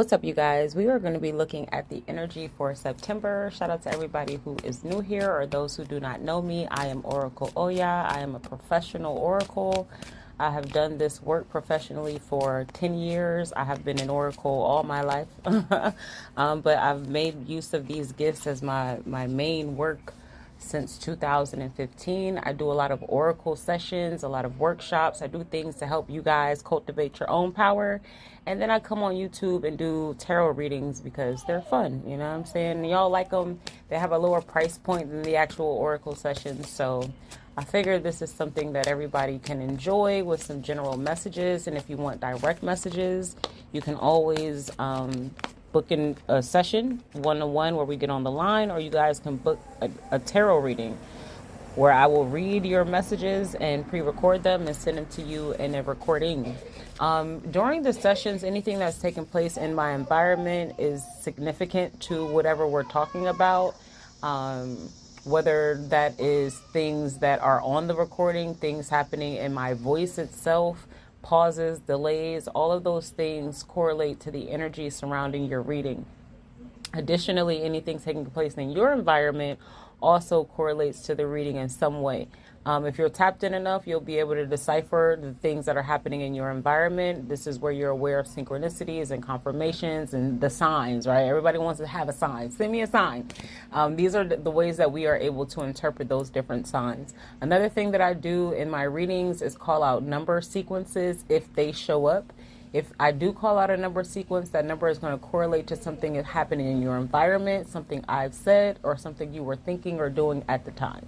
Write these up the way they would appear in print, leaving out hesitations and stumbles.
What's up, you guys? We are going to be looking at the energy for September. Shout out to everybody who is new here or those who do not know me. I am Oracle Oya. I am a professional oracle. I have done this work professionally for 10 years. I have been an oracle all my life. But I've made use of these gifts as my main work since 2015. I do a lot of oracle sessions, a lot of workshops. I do things to help you guys cultivate your own power. And then I come on YouTube and do tarot readings because they're fun. You know what I'm saying? Y'all like them. They have a lower price point than the actual oracle sessions. So I figured this is something that everybody can enjoy with some general messages. And if you want direct messages, you can always book in a session one-on-one where we get on the line, or you guys can book a tarot reading where I will read your messages and pre-record them and send them to you in a recording. During the sessions, anything that's taking place in my environment is significant to whatever we're talking about. Whether that is things that are on the recording, things happening in my voice itself, pauses, delays, all of those things correlate to the energy surrounding your reading. Additionally, anything taking place in your environment also correlates to the reading in some way. If you're tapped in enough, you'll be able to decipher the things that are happening in your environment. This is where you're aware of synchronicities and confirmations and the signs, right? Everybody wants to have a sign. Send me a sign. These are the ways that we are able to interpret those different signs. Another thing that I do in my readings is call out number sequences if they show up. If I do call out a number sequence, that number is going to correlate to something that's happening in your environment, something I've said, or something you were thinking or doing at the time.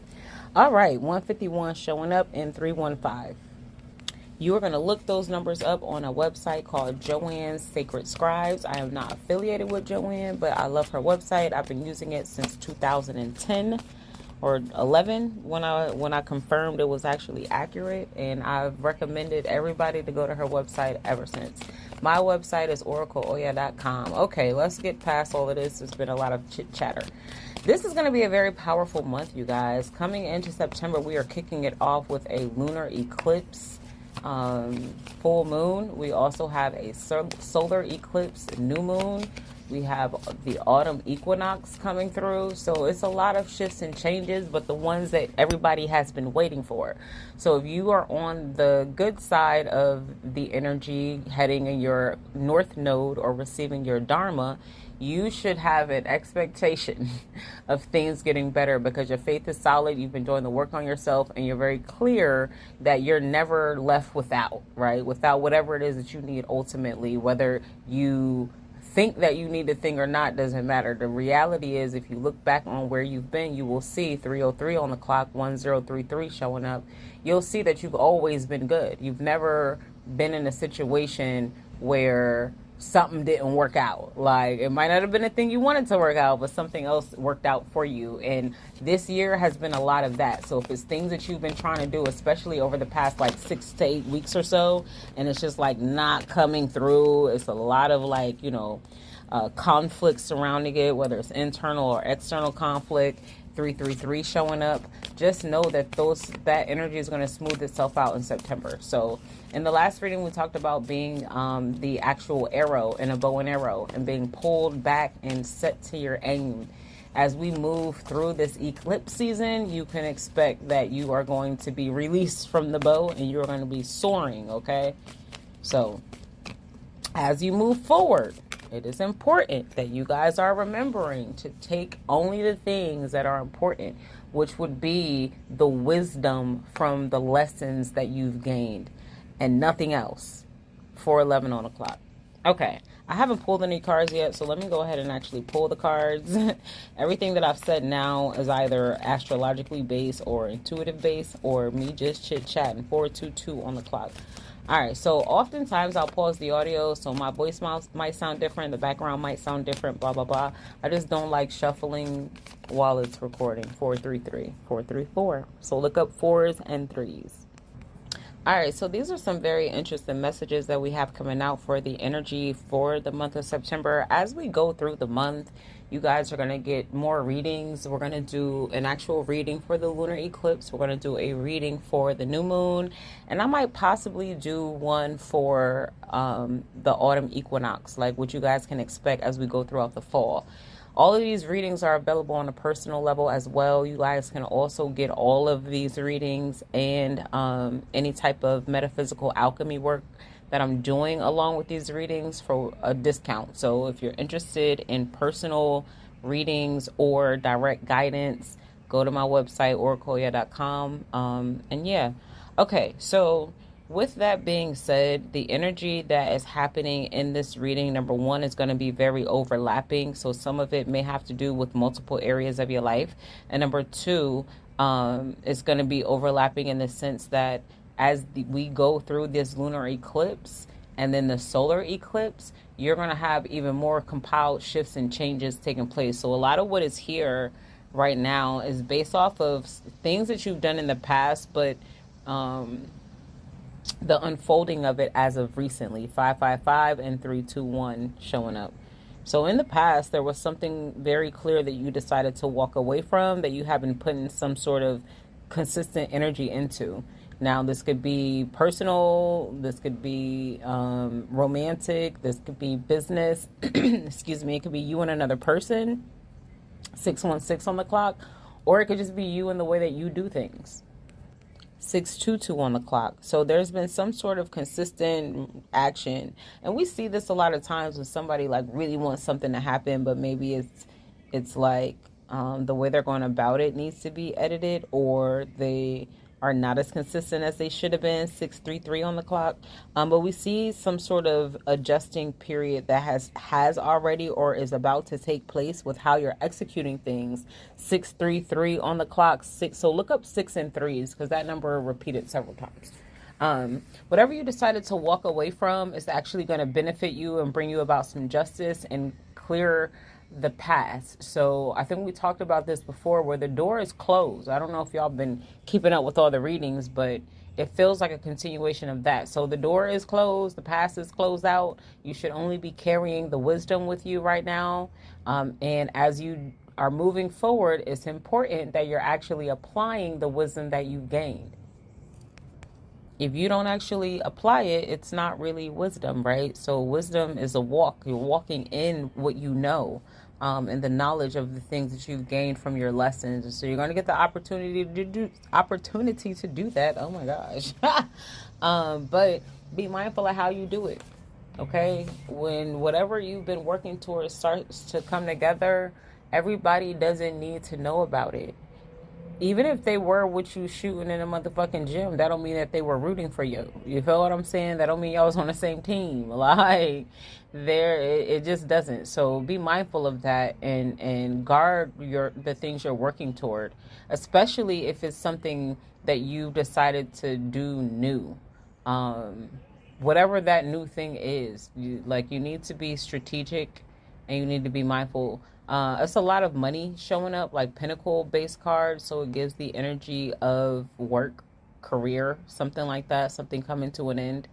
All right, 151 showing up in 315. You are going to look those numbers up on a website called Joanne's Sacred Scribes. I am not affiliated with Joanne, but I love her website. I've been using it since 2010 or 11 when I confirmed it was actually accurate, and I've recommended everybody to go to her website ever since. My website is oracleoya.com. Okay, let's get past all of this. There's been a lot of chit chatter. This is going to be a very powerful month, you guys. Coming into September, we are kicking it off with a lunar eclipse, full moon. We also have a solar eclipse, new moon. We have the autumn equinox coming through. So it's a lot of shifts and changes, but the ones that everybody has been waiting for. So if you are on the good side of the energy heading in your north node or receiving your dharma, you should have an expectation of things getting better because your faith is solid. You've been doing the work on yourself, and you're very clear that you're never left without, right? Without whatever it is that you need ultimately, whether you think that you need a thing or not, doesn't matter. The reality is, if you look back on where you've been, you will see 303 on the clock, 1033 showing up. You'll see that you've always been good. You've never been in a situation where something didn't work out. Like, it might not have been a thing you wanted to work out, but something else worked out for you. And this year has been a lot of that. So if it's things that you've been trying to do, especially over the past like 6 to 8 weeks or so, and it's just like not coming through, it's a lot of like, conflict surrounding it, whether it's internal or external conflict. 333 showing up, just know that that energy is going to smooth itself out in September. So in the last reading, we talked about being the actual arrow in a bow and arrow and being pulled back and set to your aim. As we move through this eclipse season, you can expect that you are going to be released from the bow and you're going to be soaring, okay? So as you move forward, it is important that you guys are remembering to take only the things that are important, which would be the wisdom from the lessons that you've gained and nothing else. 411 on the clock. Okay, I haven't pulled any cards yet, so let me go ahead and actually pull the cards. Everything that I've said now is either astrologically based or intuitive based or me just chit-chatting. 422 on the clock. All right, so oftentimes I'll pause the audio so my voice might sound different, the background might sound different, blah, blah, blah. I just don't like shuffling while it's recording. 433, 434. So look up 4s and 3s. All right, so these are some very interesting messages that we have coming out for the energy for the month of September. As we go through the month, you guys are going to get more readings. We're going to do an actual reading for the lunar eclipse. We're going to do a reading for the new moon. And I might possibly do one for the autumn equinox, like what you guys can expect as we go throughout the fall. All of these readings are available on a personal level as well. You guys can also get all of these readings and any type of metaphysical alchemy work that I'm doing along with these readings for a discount. So if you're interested in personal readings or direct guidance, go to my website, oracleoya.com. And yeah, okay, so with that being said, the energy that is happening in this reading, number one, is going to be very overlapping. So some of it may have to do with multiple areas of your life. And number two, it's going to be overlapping in the sense that as we go through this lunar eclipse and then the solar eclipse, you're going to have even more compiled shifts and changes taking place. So a lot of what is here right now is based off of things that you've done in the past, but the unfolding of it as of recently. 555 and 321 showing up. So in the past, there was something very clear that you decided to walk away from, that you have been putting some sort of consistent energy into. Now, this could be personal, this could be romantic, this could be business, excuse me, it could be you and another person, 616 on the clock, or it could just be you and the way that you do things. 622 on the clock. So there's been some sort of consistent action. And we see this a lot of times when somebody like really wants something to happen, but maybe it's like the way they're going about it needs to be edited, or they are not as consistent as they should have been. 633 on the clock. But we see some sort of adjusting period that has already or is about to take place with how you're executing things. 633 on the clock. So look up 6 and 3s because that number repeated several times. Whatever you decided to walk away from is actually going to benefit you and bring you about some justice and clear the past. So I think we talked about this before, where the door is closed. I don't know if y'all been keeping up with all the readings, but it feels like a continuation of that. So the door is closed, the past is closed out. You should only be carrying the wisdom with you right now. And as you are moving forward, it's important that you're actually applying the wisdom that you gained. If you don't actually apply it, it's not really wisdom, right? So wisdom is a walk. You're walking in what you know, and the knowledge of the things that you've gained from your lessons. So you're going to get the opportunity to do that. Oh my gosh. But be mindful of how you do it. Okay? When whatever you've been working towards starts to come together, everybody doesn't need to know about it. Even if they were with you shooting in a motherfucking gym, that don't mean that they were rooting for you. You feel what I'm saying? That don't mean y'all was on the same team. Like, it just doesn't. So be mindful of that and guard the things you're working toward, especially if it's something that you decided to do new. Whatever that new thing is, you need to be strategic and you need to be mindful. It's a lot of money showing up, like Pinnacle-based cards, so it gives the energy of work, career, something like that, something coming to an end.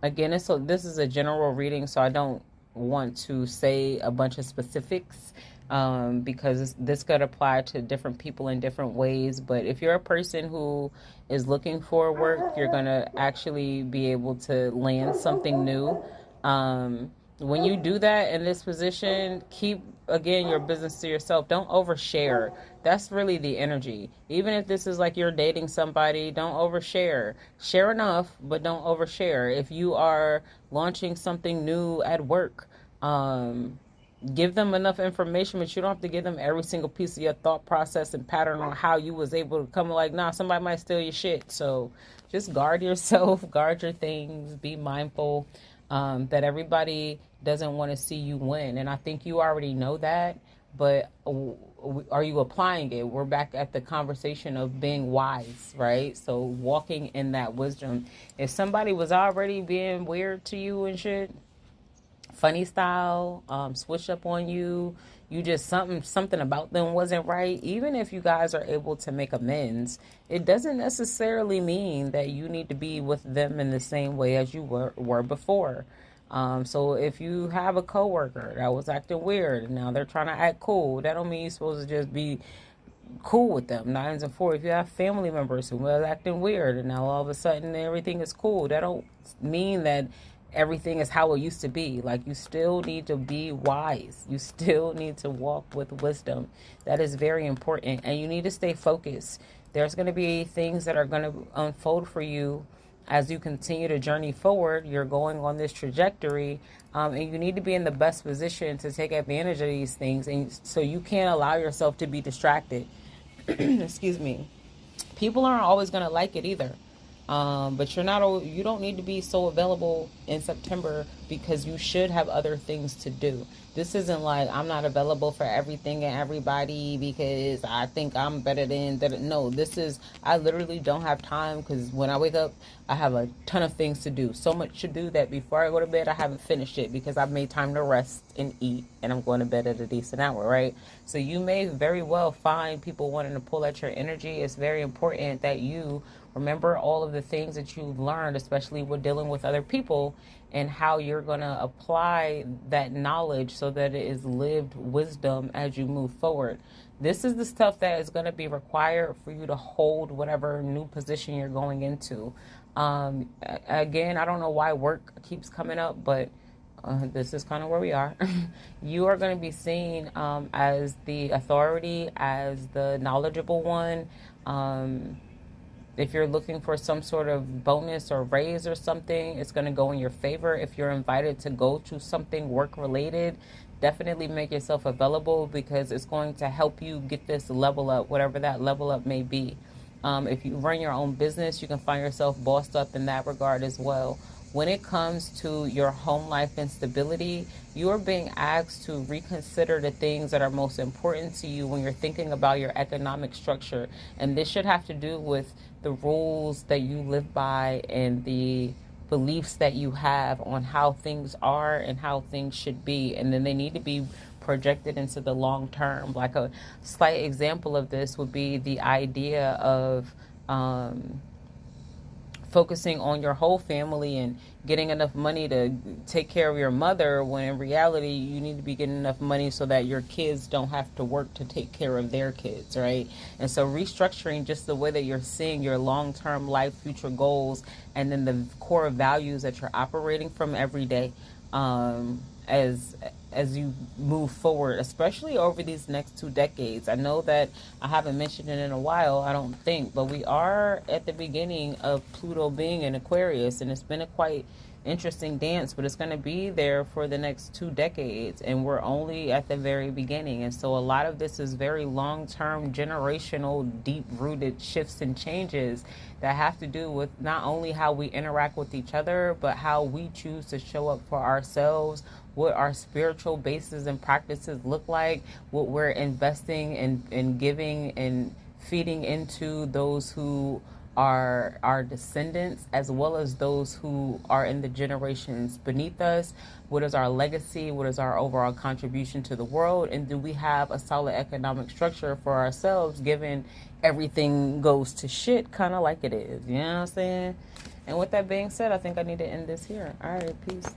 Again, this is a general reading, so I don't want to say a bunch of specifics because this could apply to different people in different ways. But if you're a person who is looking for work, you're going to actually be able to land something new. When you do that in this position, keep, again, your business to yourself. Don't overshare. That's really the energy. Even if this is like you're dating somebody, don't overshare. Share enough, but don't overshare. If you are launching something new at work, give them enough information, but you don't have to give them every single piece of your thought process and pattern on how you was able to come like, nah, somebody might steal your shit. So just guard yourself, guard your things, be mindful. That everybody doesn't want to see you win. And I think you already know that, but are you applying it? We're back at the conversation of being wise, right? So walking in that wisdom. If somebody was already being weird to you and shit, funny style, switch up on you. You just something about them wasn't right. Even if you guys are able to make amends, it doesn't necessarily mean that you need to be with them in the same way as you were before. So if you have a coworker that was acting weird and now they're trying to act cool, that don't mean you're supposed to just be cool with them. Nines and four. If you have family members who are acting weird and now all of a sudden everything is cool, that don't mean that everything is how it used to be. Like, you still need to be wise. You still need to walk with wisdom. That is very important. And you need to stay focused. There's going to be things that are going to unfold for you as you continue to journey forward. You're going on this trajectory, and you need to be in the best position to take advantage of these things. And so you can't allow yourself to be distracted. Excuse me. People aren't always going to like it either. But you don't need to be so available in September, because you should have other things to do. This isn't like I'm not available for everything and everybody because I think I'm better than that. No, I literally don't have time, because when I wake up, I have a ton of things to do. So much to do that before I go to bed, I haven't finished it because I've made time to rest and eat, and I'm going to bed at a decent hour, right? So you may very well find people wanting to pull at your energy. It's very important that you remember all of the things that you've learned, especially with dealing with other people, and how you're going to apply that knowledge so that it is lived wisdom as you move forward. This is the stuff that is going to be required for you to hold whatever new position you're going into. Again, I don't know why work keeps coming up, but this is kind of where we are. You are going to be seen as the authority, as the knowledgeable one. If you're looking for some sort of bonus or raise or something, it's going to go in your favor. If you're invited to go to something work related, definitely make yourself available, because it's going to help you get this level up, whatever that level up may be. If you run your own business, you can find yourself bossed up in that regard as well. When it comes to your home life and stability, you are being asked to reconsider the things that are most important to you when you're thinking about your economic structure. And this should have to do with the rules that you live by and the beliefs that you have on how things are and how things should be. And then they need to be projected into the long term. Like a slight example of this would be the idea of focusing on your whole family and getting enough money to take care of your mother, when in reality you need to be getting enough money so that your kids don't have to work to take care of their kids, right? And so restructuring just the way that you're seeing your long-term life future goals, and then the core values that you're operating from every day, as you move forward, especially over these next 2 decades. I know that I haven't mentioned it in a while, I don't think, but we are at the beginning of Pluto being in Aquarius, and it's been a quite interesting dance, but it's going to be there for the next 2 decades, and we're only at the very beginning. And so a lot of this is very long-term, generational, deep-rooted shifts and changes that have to do with not only how we interact with each other, but how we choose to show up for ourselves, what our spiritual bases and practices look like, what we're investing and giving and feeding into those who are our descendants, as well as those who are in the generations beneath us. What is our legacy? What is our overall contribution to the world? And do we have a solid economic structure for ourselves, given everything goes to shit kind of like it is? You know what I'm saying? And with that being said, I think I need to end this here. All right, peace.